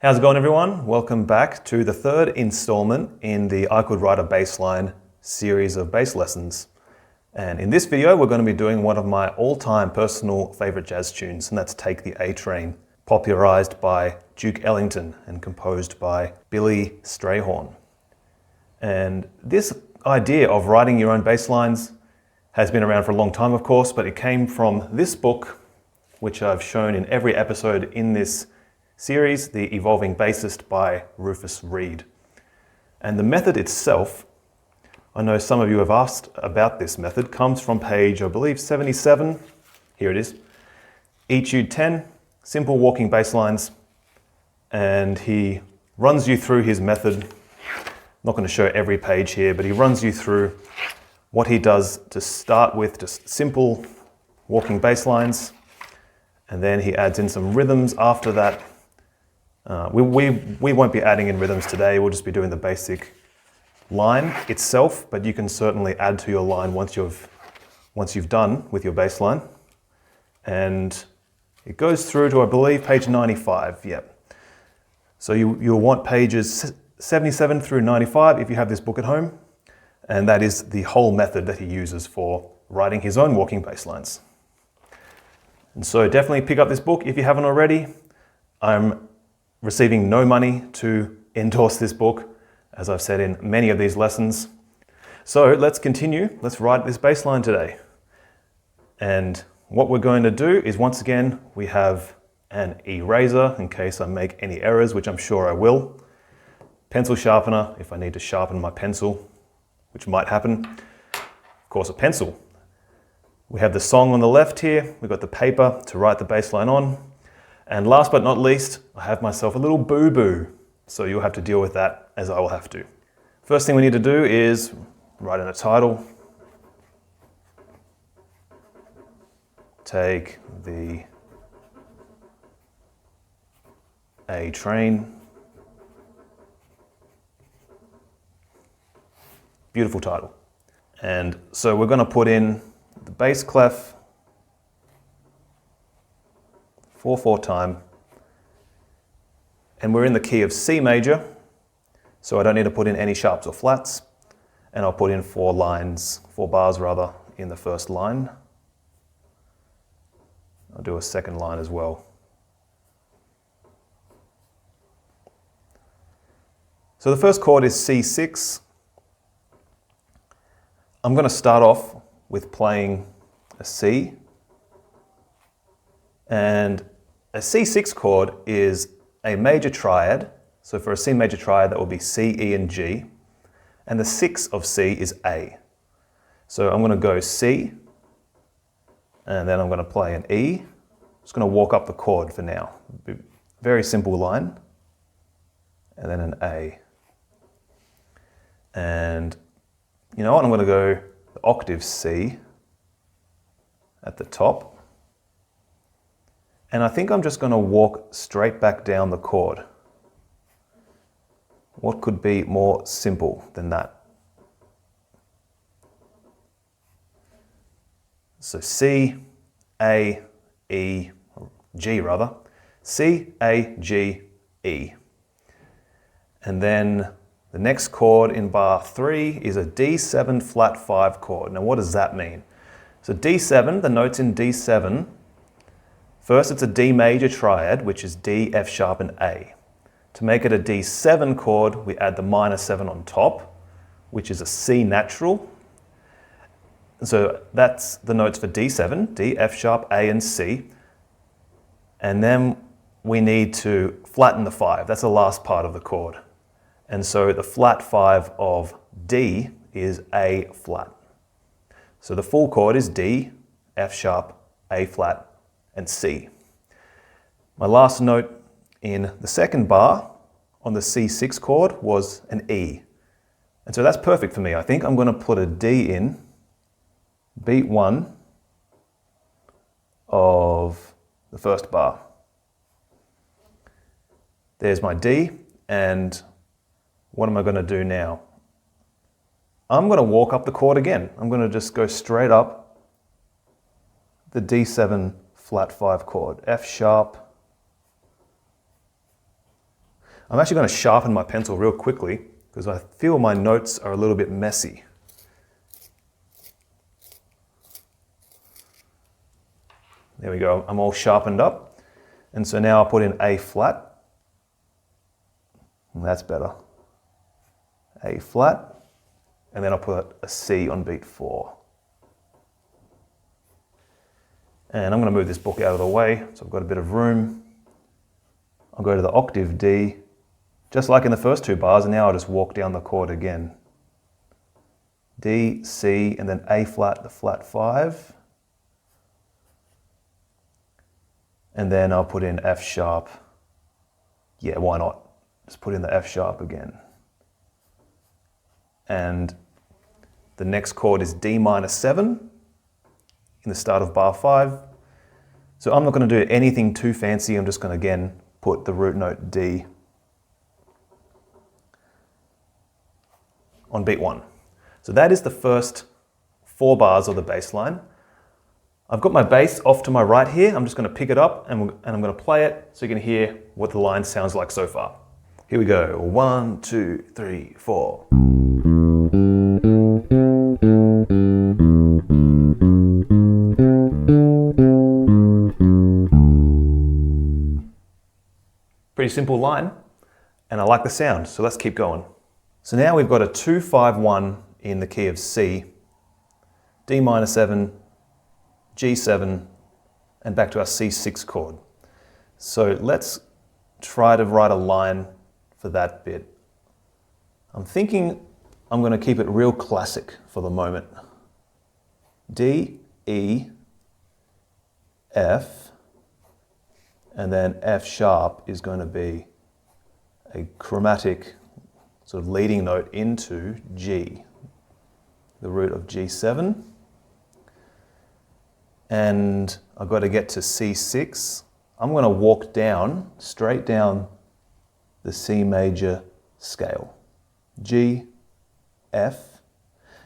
How's it going, everyone? Welcome back to the third installment in the I Could Write a Bassline series of bass lessons. And in this video, we're going to be doing one of my all-time personal favorite jazz tunes, and that's Take the A Train, popularized by Duke Ellington and composed by Billy Strayhorn. And this idea of writing your own bass lines has been around for a long time, of course, but it came from this book, which I've shown in every episode in this series, The Evolving Bassist by Rufus Reid. And the method itself, I know some of you have asked about this method, comes from page, I believe, 77. Here it is. Etude 10, simple walking bass lines. And he runs you through his method. I'm not going to show every page here, but he runs you through what he does to start with, just simple walking bass lines. And then he adds in some rhythms after that. We won't be adding in rhythms today, we'll just be doing the basic line itself, but you can certainly add to your line once you've done with your bass line. And it goes through to, I believe, page 95, yep. So you'll want pages 77 through 95 if you have this book at home, and that is the whole method that he uses for writing his own walking bass lines. And so definitely pick up this book if you haven't already. I'm receiving no money to endorse this book, as I've said in many of these lessons. So let's continue. Let's write this bass line today. And what we're going to do is, once again, we have an eraser in case I make any errors, which I'm sure I will. Pencil sharpener if I need to sharpen my pencil, which might happen. Of course, a pencil. We have the song on the left here. We've got the paper to write the bass line on. And last but not least, I have myself a little boo-boo. So you'll have to deal with that as I will have to. First thing we need to do is write in a title. Take the A train. Beautiful title. And so we're going to put in the bass clef, 4/4 time, and we're in the key of C major, so I don't need to put in any sharps or flats, and I'll put in 4 bars rather, in the first line. I'll do a second line as well. So the first chord is C6. I'm going to start off with playing a C, and a C6 chord is a major triad. So for a C major triad, that will be C, E, and G. And the 6 of C is A. So I'm going to go C, and then I'm going to play an E. I'm just going to walk up the chord for now. Very simple line. And then an A. And you know what? I'm going to go the octave C at the top. And I think I'm just going to walk straight back down the chord. What could be more simple than that? So C, A, E, G rather. C, A, G, E. And then the next chord in bar 3 is a D7 flat 5 chord. Now what does that mean? So D7, the notes in D7, first, it's a D major triad, which is D, F sharp, and A. To make it a D7 chord, we add the minor 7 on top, which is a C natural. So that's the notes for D7, D, F sharp, A, and C. And then we need to flatten the 5. That's the last part of the chord. And so the flat 5 of D is A flat. So the full chord is D, F sharp, A flat, and C. My last note in the second bar on the C6 chord was an E. And so that's perfect for me. I think I'm going to put a D in, beat 1 of the first bar. There's my D, and what am I going to do now? I'm going to walk up the chord again. I'm going to just go straight up the D7 flat 5 chord, F sharp, I'm actually going to sharpen my pencil real quickly because I feel my notes are a little bit messy. There we go, I'm all sharpened up. And so now I'll put in A flat. That's better. A flat. And then I'll put a C on beat 4. And I'm going to move this book out of the way so I've got a bit of room. I'll go to the octave D, just like in the first 2 bars, and now I'll just walk down the chord again. D, C, and then A flat, the flat 5. And then I'll put in F sharp. Yeah, why not? Just put in the F sharp again. And the next chord is D minor 7 in the start of bar 5. So I'm not going to do anything too fancy. I'm just going to again put the root note D on beat 1. So that is the first 4 bars of the bass line. I've got my bass off to my right here. I'm just going to pick it up and I'm going to play it so you can hear what the line sounds like so far. Here we go. 1, 2, 3, 4. Pretty simple line, and I like the sound, so let's keep going. So now we've got a 2-5-1 in the key of C, D minor 7, G7, and back to our C6 chord. So let's try to write a line for that bit. I'm thinking I'm going to keep it real classic for the moment. D, E, F, and then F sharp is going to be a chromatic sort of leading note into G, the root of G7. And I've got to get to C6. I'm going to walk down, straight down the C major scale. G, F.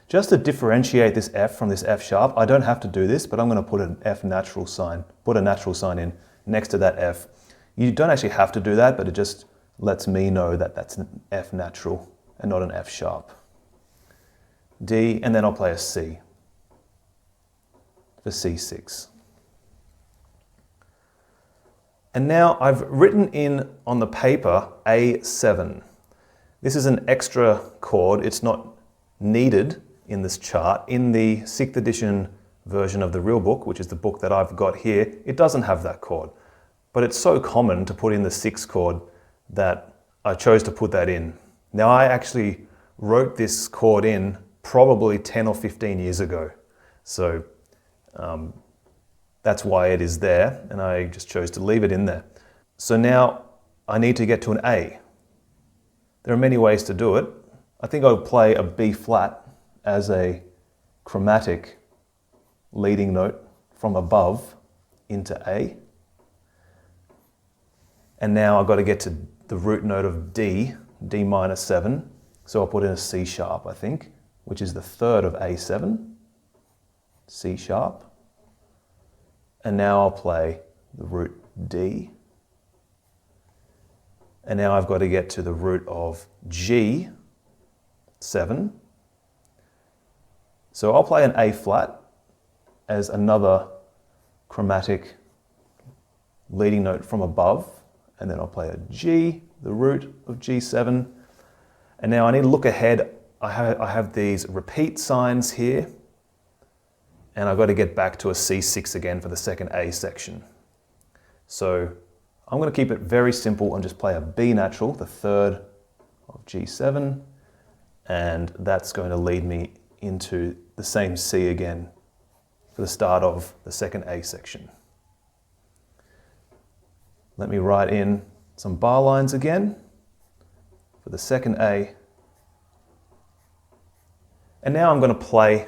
Just to differentiate this F from this F sharp, I don't have to do this, but I'm going to put an F natural sign, put a natural sign in next to that F. You don't actually have to do that, but it just lets me know that that's an F natural and not an F sharp. D, and then I'll play a C for C6. And now I've written in on the paper A7. This is an extra chord. It's not needed in this chart. In the 6th edition version of the real book, which is the book that I've got here, it doesn't have that chord. But it's so common to put in the 6th chord that I chose to put that in. Now I actually wrote this chord in probably 10 or 15 years ago. So that's why it is there, and I just chose to leave it in there. So now I need to get to an A. There are many ways to do it. I think I'll play a B flat as a chromatic leading note from above into A. And now I've got to get to the root note of D, D minor 7. So I'll put in a C sharp, I think, which is the 3rd of A7, C sharp. And now I'll play the root D. And now I've got to get to the root of G7. So I'll play an A flat as another chromatic leading note from above, and then I'll play a G, the root of G7. And now I need to look ahead. I have these repeat signs here, and I've got to get back to a C6 again for the second A section. So I'm going to keep it very simple and just play a B natural, the 3rd of G7, and that's going to lead me into the same C again for the start of the second A section. Let me write in some bar lines again for the second A. And now I'm going to play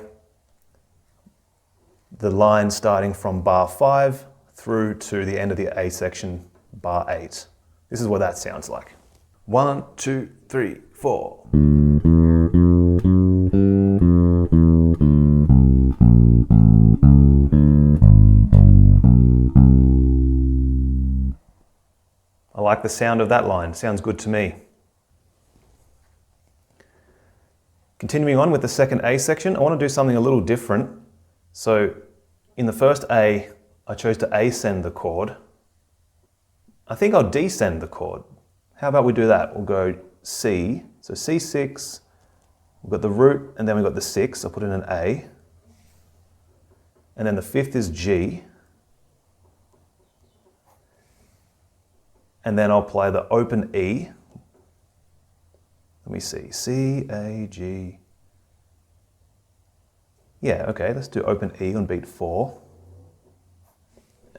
the line starting from bar 5 through to the end of the A section, bar 8. This is what that sounds like. 1, 2, 3, 4. I like the sound of that line. Sounds good to me. Continuing on with the second A section, I want to do something a little different. So in the first A, I chose to ascend the chord. I think I'll descend the chord. How about we do that? We'll go C, so C6, we've got the root, and then we've got the 6, I'll put in an A. And then the 5th is G. And then I'll play the open E. Let me see, C, A, G. Yeah, okay, let's do open E on beat 4.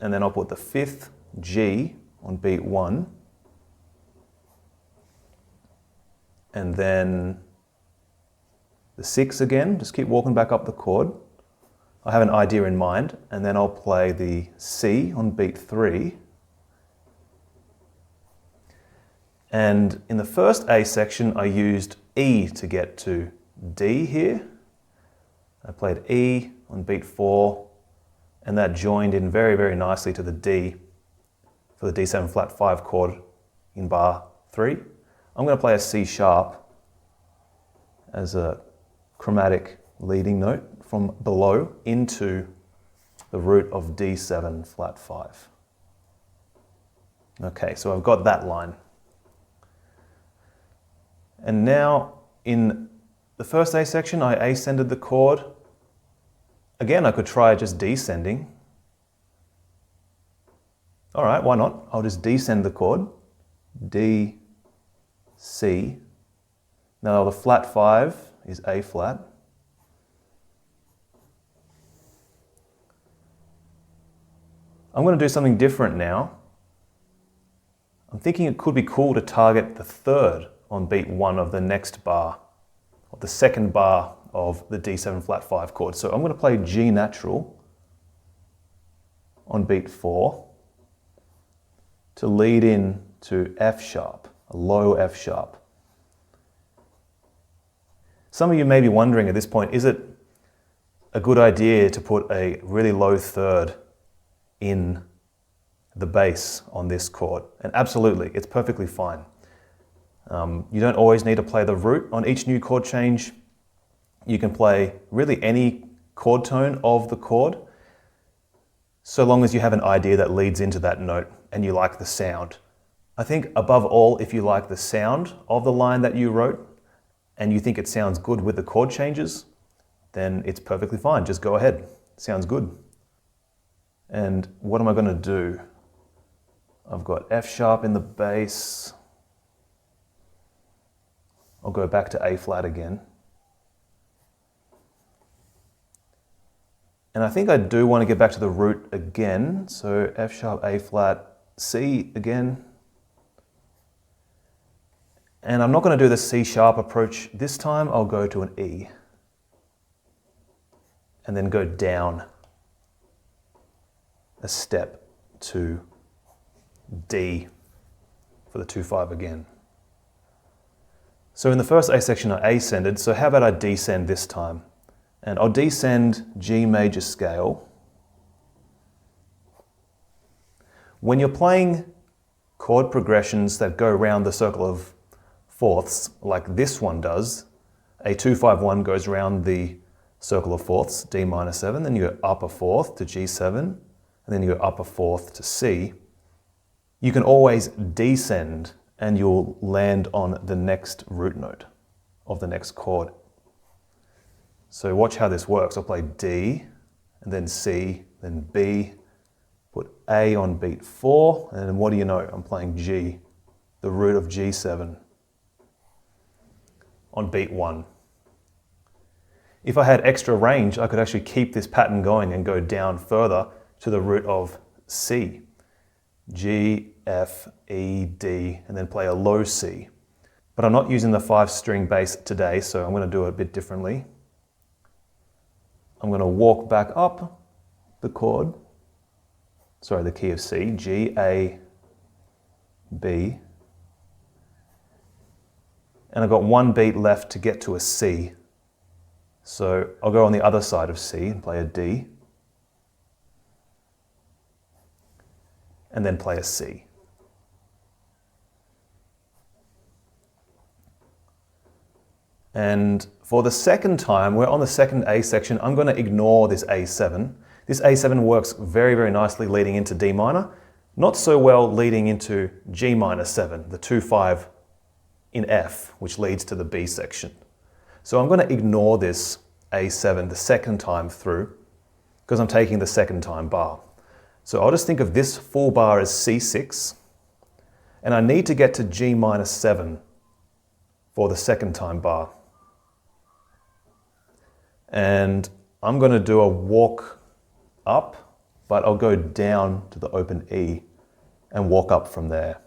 And then I'll put the 5th G on beat 1. And then the 6 again, just keep walking back up the chord. I have an idea in mind, and then I'll play the C on beat 3. And in the first A section, I used E to get to D here. I played E on beat 4, and that joined in very, very nicely to the D for the D7 flat 5 chord in bar 3. I'm going to play a C sharp as a chromatic leading note from below into the root of D7 flat 5. Okay, so I've got that line. And now in the first A section, I ascended the chord. Again, I could try just descending. All right, why not? I'll just descend the chord. D, C. Now the flat 5 is A flat. I'm going to do something different now. I'm thinking it could be cool to target the 3rd on beat 1 of the next bar, or the second bar of the D7 flat 5 chord. So I'm going to play G natural on beat 4 to lead in to F sharp, a low F sharp. Some of you may be wondering at this point, is it a good idea to put a really low 3rd in the bass on this chord? And absolutely, it's perfectly fine. You don't always need to play the root on each new chord change. You can play really any chord tone of the chord, so long as you have an idea that leads into that note and you like the sound. I think above all, if you like the sound of the line that you wrote and you think it sounds good with the chord changes, then it's perfectly fine. Just go ahead. Sounds good. And what am I going to do? I've got F sharp in the bass. I'll go back to A flat again. And I think I do want to get back to the root again. So F sharp, A flat, C again. And I'm not going to do the C sharp approach this time. I'll go to an E. And then go down a step to D for the 2-5 again. So in the first A section I ascended, so how about I descend this time? And I'll descend G major scale. When you're playing chord progressions that go around the circle of fourths, like this one does, a 2-5-1 goes around the circle of fourths, D minor 7, then you go upper fourth to G7, and then you go upper fourth to C. You can always descend and you'll land on the next root note of the next chord. So watch how this works. I'll play D, and then C, then B, put A on beat 4, and then what do you know? I'm playing G, the root of G7 on beat 1. If I had extra range, I could actually keep this pattern going and go down further to the root of C. G, F, E, D, and then play a low C. But I'm not using the 5-string bass today, so I'm going to do it a bit differently. I'm going to walk back up the chord, the key of C, G, A, B. And I've got one beat left to get to a C. So I'll go on the other side of C and play a D. And then play a C. And for the second time, we're on the second A section, I'm going to ignore this A7. This A7 works very, very nicely leading into D minor, not so well leading into G minor 7, the 2-5 in F, which leads to the B section. So I'm going to ignore this A7 the second time through, because I'm taking the second time bar. So I'll just think of this full bar as C6, and I need to get to G minor 7 for the second time bar. And I'm going to do a walk up, but I'll go down to the open E and walk up from there.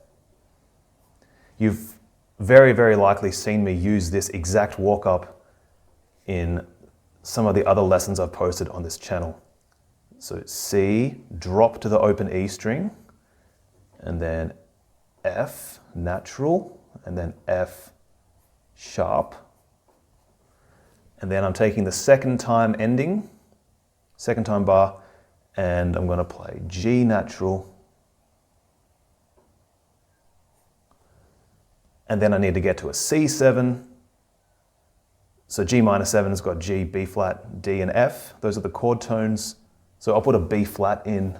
You've very, very likely seen me use this exact walk up in some of the other lessons I've posted on this channel. So C, drop to the open E string, and then F, natural, and then F, sharp. And then I'm taking the second time ending, second time bar, and I'm going to play G natural. And then I need to get to a C7. So G minor 7 has got G, B flat, D, and F. Those are the chord tones. So I'll put a B flat in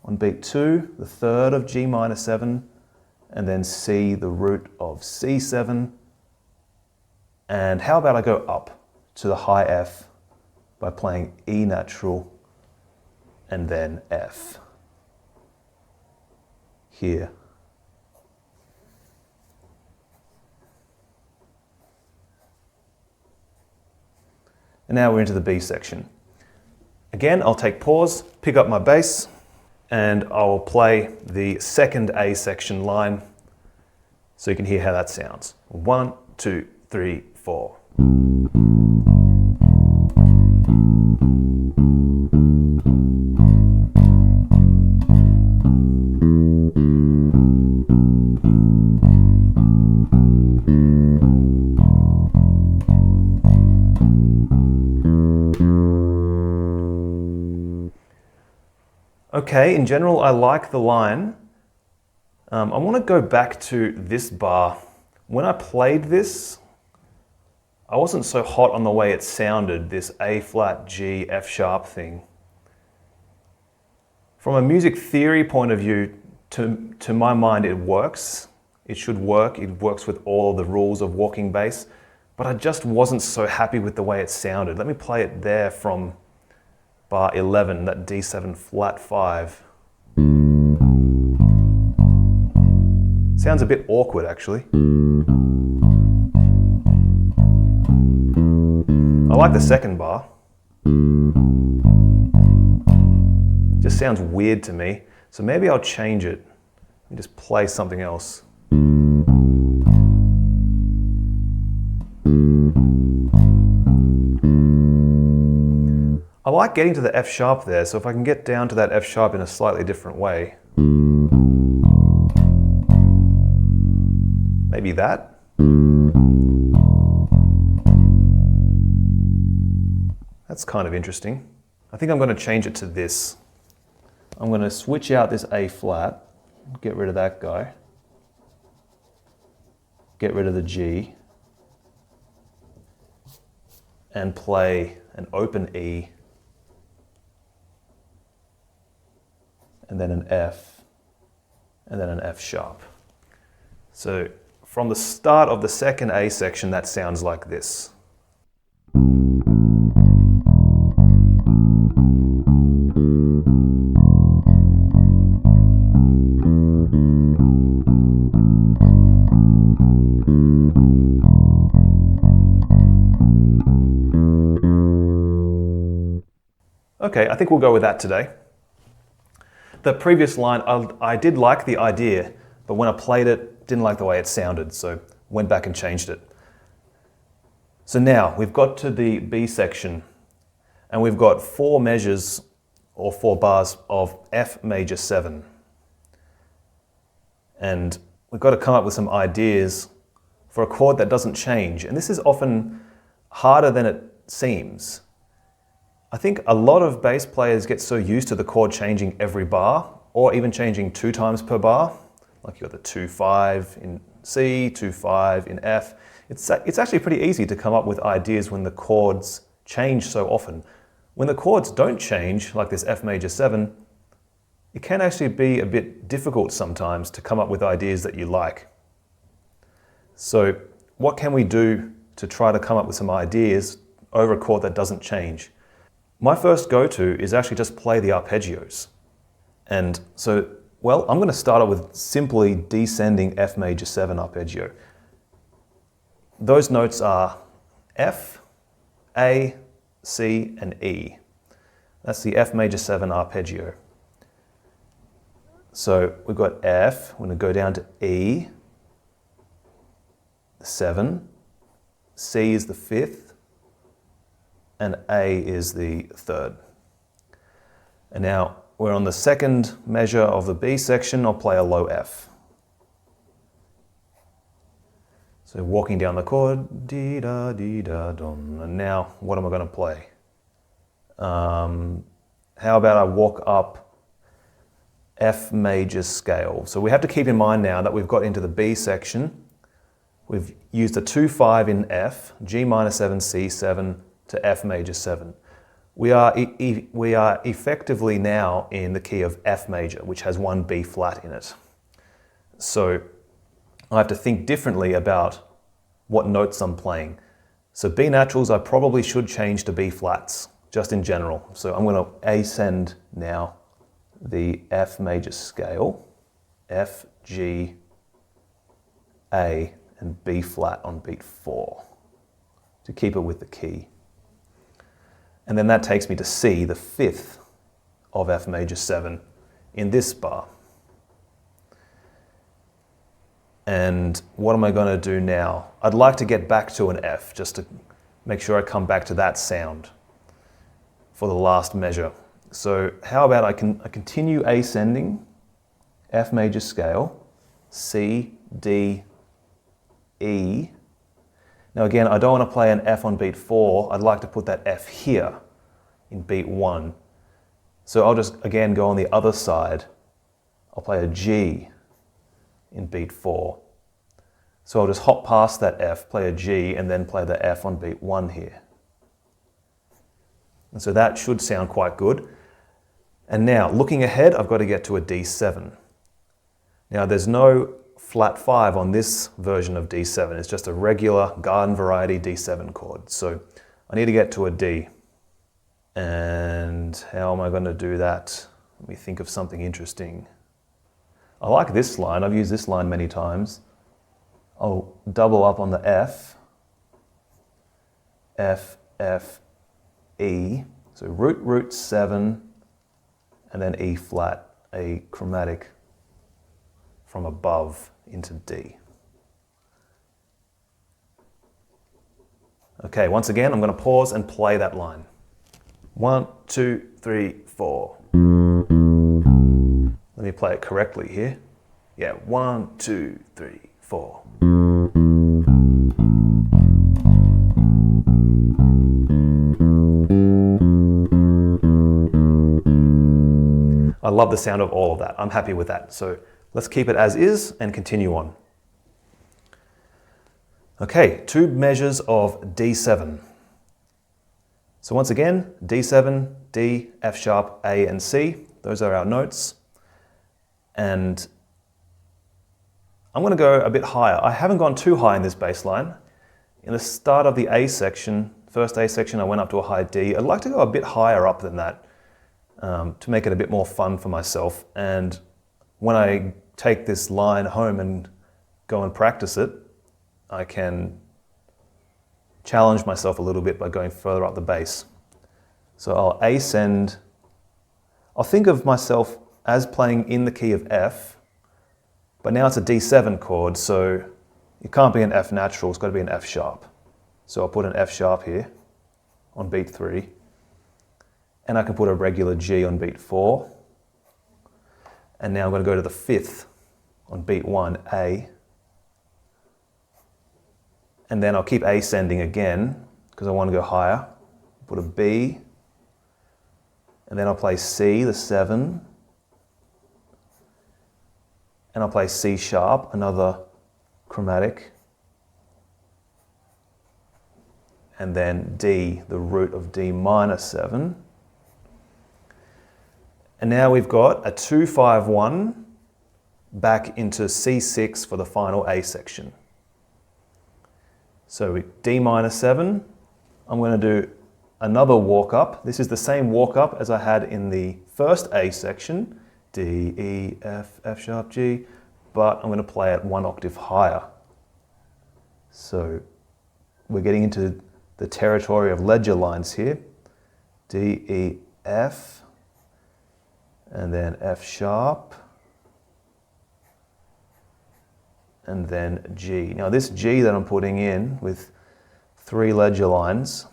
on beat 2, the third of G minor 7, and then C, the root of C7. And how about I go up to the high F by playing E natural and then F here. And now we're into the B section. Again, I'll take pause, pick up my bass, and I'll play the second A section line so you can hear how that sounds. 1, 2, 3, 4. Okay, in general, I like the line. I want to go back to this bar. When I played this, I wasn't so hot on the way it sounded, this A flat, G, F sharp thing. From a music theory point of view, to my mind, it works. It should work. It works with all of the rules of walking bass, but I just wasn't so happy with the way it sounded. Let me play it there from bar 11, that D7 flat 5. Sounds a bit awkward, actually. I like the second bar. Just sounds weird to me, so maybe I'll change it and just play something else. I like getting to the F sharp there, so if I can get down to that F sharp in a slightly different way. Maybe that. That's kind of interesting. I think I'm going to change it to this. I'm going to switch out this A flat, get rid of that guy, get rid of the G, and play an open E, and then an F, and then an F sharp. So from the start of the second A section, that sounds like this. Okay, I think we'll go with that today. The previous line, I did like the idea, but when I played it, didn't like the way it sounded, so went back and changed it. So now we've got to the B section, and we've got 4 measures or 4 bars of F major 7. And we've got to come up with some ideas for a chord that doesn't change. And this is often harder than it seems. I think a lot of bass players get so used to the chord changing every bar, or even changing 2 times per bar. Like you've got the 2-5 in C, 2-5 in F. It's actually pretty easy to come up with ideas when the chords change so often. When the chords don't change, like this F major 7, it can actually be a bit difficult sometimes to come up with ideas that you like. So what can we do to try to come up with some ideas over a chord that doesn't change? My first go-to is actually just play the arpeggios. And so, well, I'm going to start out with simply descending F major 7 arpeggio. Those notes are F, A, C, and E. That's the F major 7 arpeggio. So we've got F, we're going to go down to E, the 7, C is the 5th, and A is the 3rd. And now we're on the second measure of the B section. I'll play a low F. So walking down the chord, dee da don. And now what am I going to play? How about I walk up F major scale? So we have to keep in mind now that we've got into the B section. We've used a 2-5 in F, G minor 7, C 7 to F major 7. We are effectively now in the key of F major, which has one B flat in it. So I have to think differently about what notes I'm playing. So B naturals I probably should change to B flats, just in general. So I'm going to ascend now the F major scale, F, G, A, and B flat on beat 4 to keep it with the key. And then that takes me to C, the 5th of F major 7 in this bar. And what am I going to do now? I'd like to get back to an F just to make sure I come back to that sound for the last measure. So how about I continue ascending F major scale, C, D, E. Now again, I don't want to play an F on beat 4. I'd like to put that F here in beat 1. So I'll just again go on the other side. I'll play a G in beat 4. So I'll just hop past that F, play a G, and then play the F on beat 1 here. And so that should sound quite good. And now, looking ahead, I've got to get to a D7. Now there's no flat 5 on this version of D7. It's just a regular garden variety D7 chord. So I need to get to a D. And how am I going to do that? Let me think of something interesting. I like this line. I've used this line many times. I'll double up on the F, F, F, E. So root, root 7, and then E flat, a chromatic from above into D. Okay, once again, I'm going to pause and play that line. 1, 2, 3, 4. Let me play it correctly here. Yeah, 1, 2, 3, 4. I love the sound of all of that. I'm happy with that. So let's keep it as is and continue on. Okay, 2 measures of D7. So once again, D7, D, F sharp, A, and C. Those are our notes. And I'm going to go a bit higher. I haven't gone too high in this bass line. In the start of the A section, first A section, I went up to a high D. I'd like to go a bit higher up than that to make it a bit more fun for myself. And when I take this line home and go and practice it, I can challenge myself a little bit by going further up the bass. So I'll ascend. I'll think of myself as playing in the key of F, but now it's a D7 chord, so it can't be an F natural, it's got to be an F sharp. So I'll put an F sharp here on beat 3, and I can put a regular G on beat 4, and now I'm going to go to the 5th on beat 1, A, and then I'll keep ascending again because I want to go higher. Put a B, and then I'll play C, the 7, and I'll play C sharp, another chromatic, and then D, the root of D minor 7. And now we've got a 2-5-1 back into C6 for the final A section. So D minor 7, I'm going to do another walk up. This is the same walk up as I had in the first A section, D, E, F, F sharp, G, but I'm going to play it one octave higher. So we're getting into the territory of ledger lines here. D, E, F, and then F sharp, and then G. Now this G that I'm putting in with 3 ledger lines,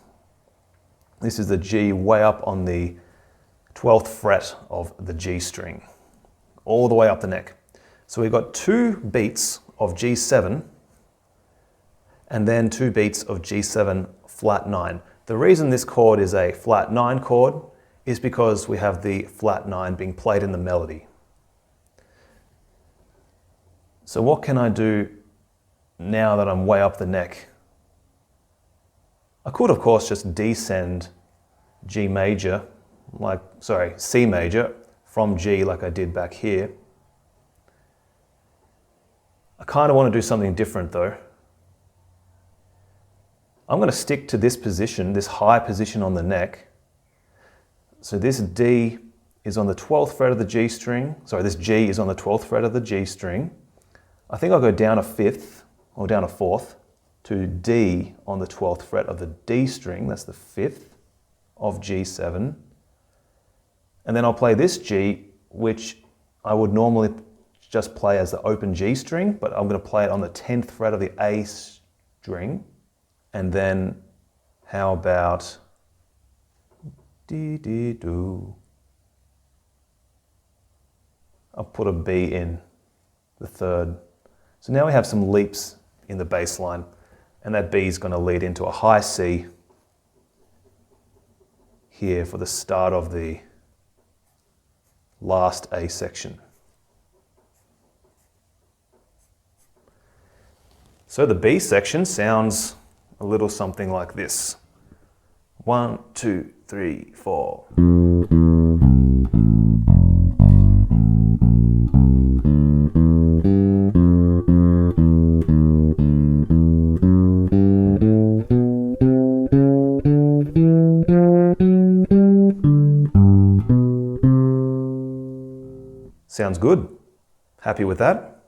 this is the G way up on the 12th fret of the G string, all the way up the neck. So we've got 2 beats of G7 and then 2 beats of G7 flat 9. The reason this chord is a flat 9 chord is because we have the flat 9 being played in the melody. So what can I do now that I'm way up the neck? I could, of course, just descend G major, C major from G like I did back here. I kind of want to do something different though. I'm going to stick to this position, this high position on the neck. So this D is on the 12th fret of the G string. Sorry, this G is on the 12th fret of the G string. I think I'll go down a 5th or down a 4th to D on the 12th fret of the D string. That's the 5th of G7. And then I'll play this G, which I would normally just play as the open G string, but I'm going to play it on the 10th fret of the A string. And then how about D, D, do. I'll put a B in the 3rd. So now we have some leaps in the bass line, and that B is going to lead into a high C here for the start of the last A section. So the B section sounds a little something like this. 1, 2, 3, 4. Sounds good. Happy with that?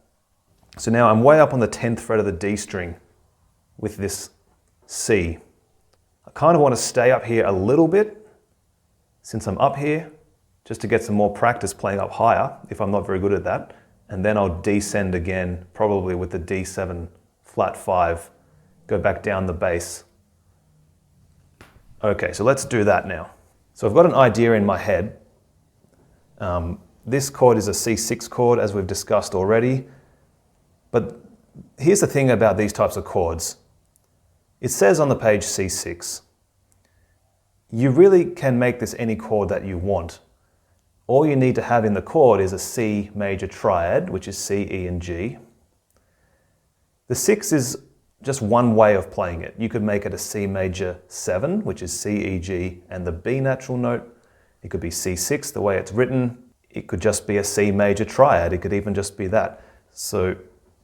So now I'm way up on the 10th fret of the D string with this C. I kind of want to stay up here a little bit since I'm up here, just to get some more practice playing up higher if I'm not very good at that. And then I'll descend again, probably with the D7 flat 5, go back down the bass. Okay, so let's do that now. So I've got an idea in my head. This chord is a C6 chord, as we've discussed already. But here's the thing about these types of chords. It says on the page C6. You really can make this any chord that you want. All you need to have in the chord is a C major triad, which is C, E, and G. The 6 is just one way of playing it. You could make it a C major 7, which is C, E, G, and the B natural note. It could be C6, the way it's written. It could just be a C major triad. It could even just be that. So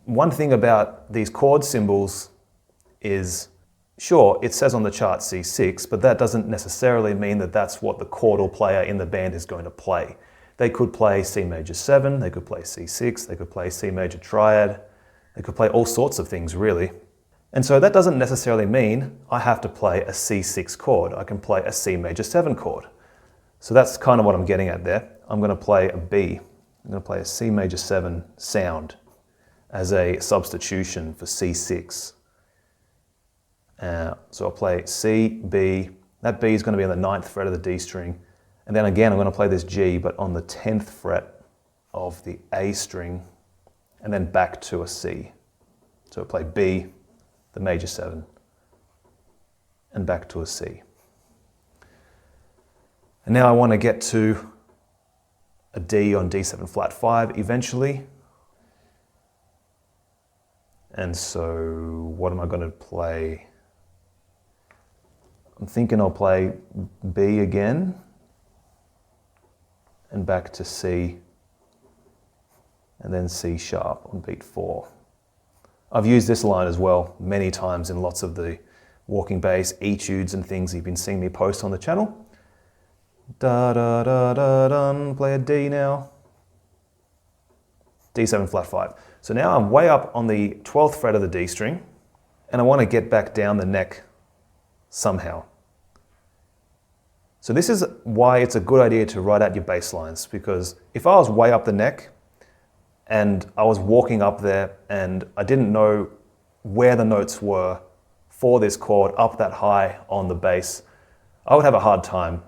one thing about these chord symbols is, sure, it says on the chart C6, but that doesn't necessarily mean that that's what the chordal player in the band is going to play. They could play C major 7, they could play C6, they could play C major triad, they could play all sorts of things really. And so that doesn't necessarily mean I have to play a C6 chord. I can play a C major 7 chord. So that's kind of what I'm getting at there. I'm going to play a B. I'm going to play a C major 7 sound as a substitution for C6. So I'll play C, B. That B is going to be on the 9th fret of the D string. And then again, I'm going to play this G, but on the 10th fret of the A string, and then back to a C. So I'll play B, the major 7, and back to a C. And now I want to get to a D on D7 flat 5 eventually. And so what am I going to play? I'm thinking I'll play B again and back to C and then C sharp on beat 4. I've used this line as well many times in lots of the walking bass etudes and things you've been seeing me post on the channel. Da da da da dun, play a D now. D7 flat 5. So now I'm way up on the 12th fret of the D string and I want to get back down the neck somehow. So this is why it's a good idea to write out your bass lines, because if I was way up the neck and I was walking up there and I didn't know where the notes were for this chord up that high on the bass, I would have a hard time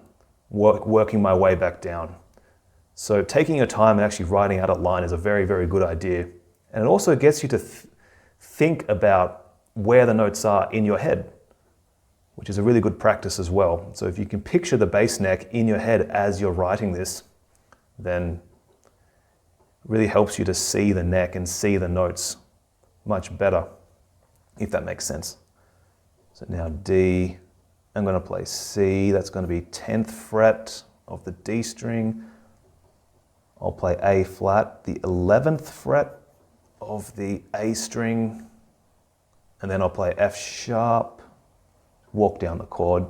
working my way back down. So taking your time and actually writing out a line is a very, very good idea. And it also gets you to think about where the notes are in your head, which is a really good practice as well. So if you can picture the bass neck in your head as you're writing this, then it really helps you to see the neck and see the notes much better, if that makes sense. So now D, I'm going to play C, that's going to be 10th fret of the D string. I'll play A flat, the 11th fret of the A string, and then I'll play F sharp, walk down the chord.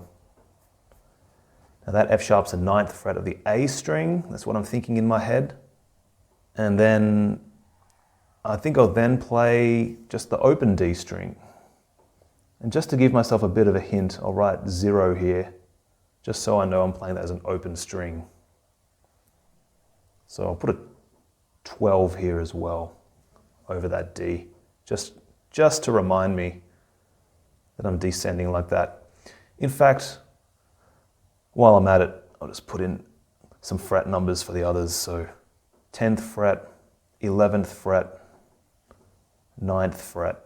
Now that F sharp's the 9th fret of the A string, that's what I'm thinking in my head. And then I think I'll then play just the open D string. And just to give myself a bit of a hint, I'll write 0 here, just so I know I'm playing that as an open string. So I'll put a 12 here as well over that D, just to remind me that I'm descending like that. In fact, while I'm at it, I'll just put in some fret numbers for the others. So 10th fret, 11th fret, 9th fret,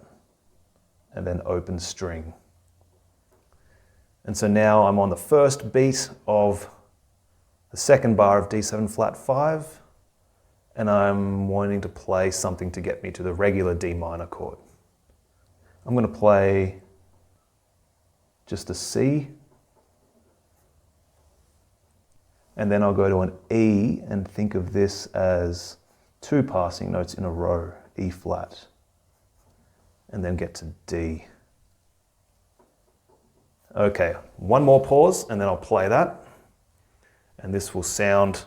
and then open string. And so now I'm on the first beat of the second bar of D7 flat 5, and I'm wanting to play something to get me to the regular D minor chord. I'm going to play just a C, and then I'll go to an E and think of this as 2 passing notes in a row, E flat, and then get to D. Okay, one more pause and then I'll play that. And this will sound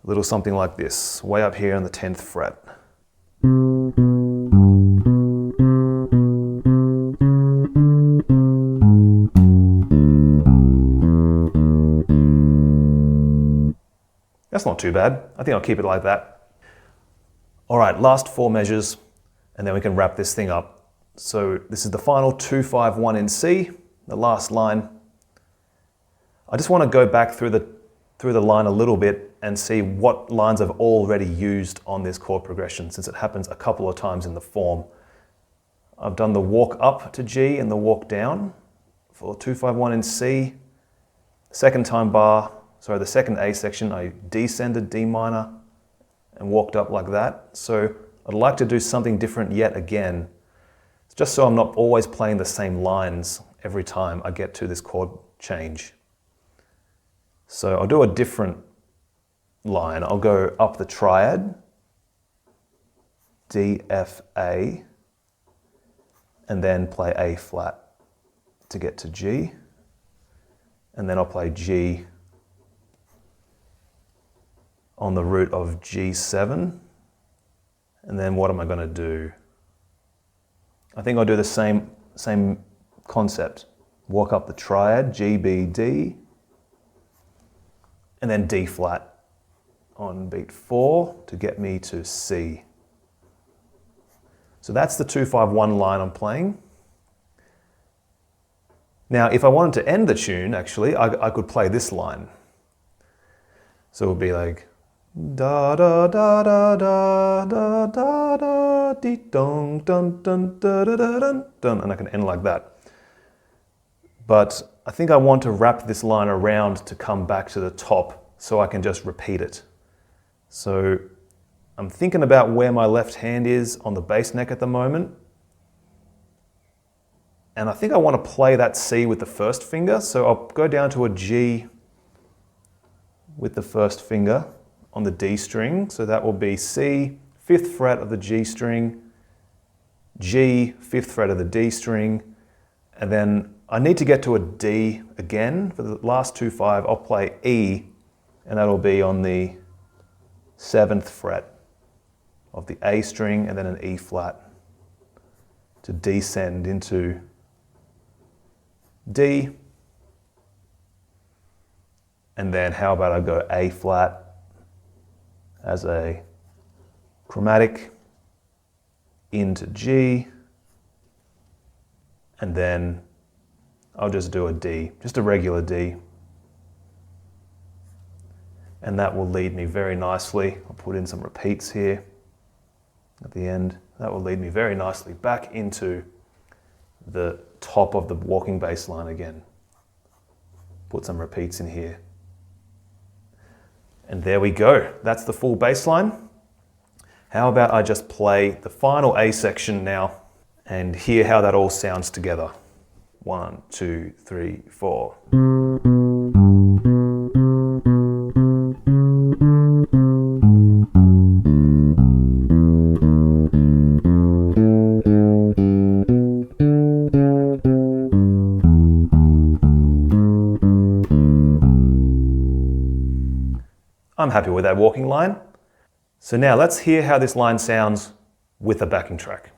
a little something like this, way up here on the 10th fret. That's not too bad. I think I'll keep it like that. All right, last 4 measures, and then we can wrap this thing up. So this is the final 2-5-1 in C, the last line. I just want to go back through the line a little bit and see what lines I've already used on this chord progression, since it happens a couple of times in the form. I've done the walk up to G and the walk down for 2-5-1 in C. The second A section, I descended D minor and walked up like that. So I'd like to do something different yet again, just so I'm not always playing the same lines every time I get to this chord change. So I'll do a different line. I'll go up the triad, D, F, A, and then play A flat to get to G. And then I'll play G on the root of G7. And then what am I going to do? I think I'll do the same concept. Walk up the triad, G, B, D, and then D flat on beat 4 to get me to C. So that's the 2-5-1 line I'm playing. Now, if I wanted to end the tune, actually, I could play this line. So it would be like da da da da da da da da dee dong dun dun da da da dun dun, and I can end like that. But I think I want to wrap this line around to come back to the top so I can just repeat it. So I'm thinking about where my left hand is on the bass neck at the moment. And I think I want to play that C with the first finger. So I'll go down to a G with the first finger on the D string. So that will be C, 5th fret of the G string, G, 5th fret of the D string, and then I need to get to a D again. For the last 2/5, I'll play E, and that'll be on the 7th fret of the A string, and then an E flat to descend into D. And then how about I go A flat as a chromatic into G, and then I'll just do a D, just a regular D. And that will lead me very nicely. I'll put in some repeats here at the end. That will lead me very nicely back into the top of the walking bass line again. Put some repeats in here. And there we go. That's the full bass line. How about I just play the final A section now and hear how that all sounds together. 1, 2, 3, 4. I'm happy with that walking line. So now let's hear how this line sounds with a backing track.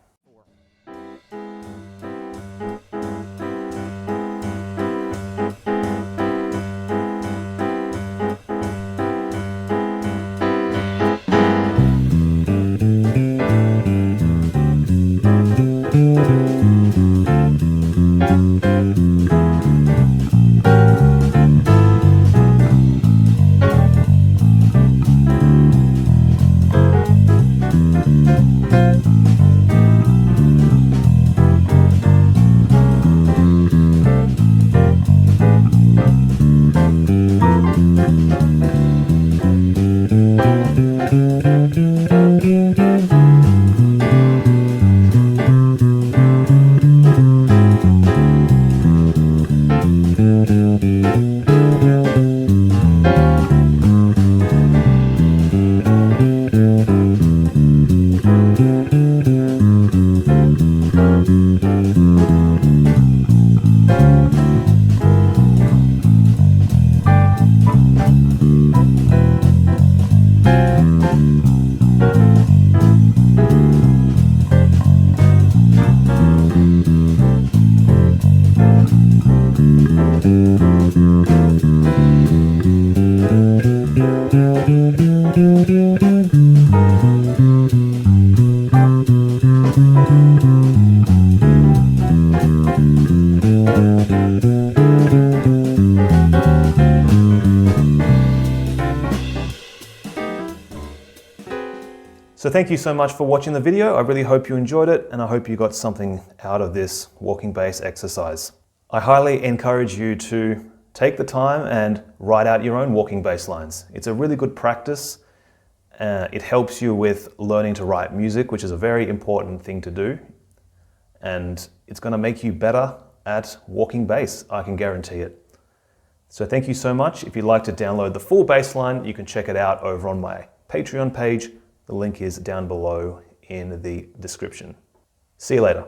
So thank you so much for watching the video. I really hope you enjoyed it, and I hope you got something out of this walking bass exercise. I highly encourage you to take the time and write out your own walking bass lines. It's a really good practice. It helps you with learning to write music, which is a very important thing to do. And it's going to make you better at walking bass, I can guarantee it. So thank you so much. If you'd like to download the full bass line, you can check it out over on my Patreon page. The link is down below in the description. See you later.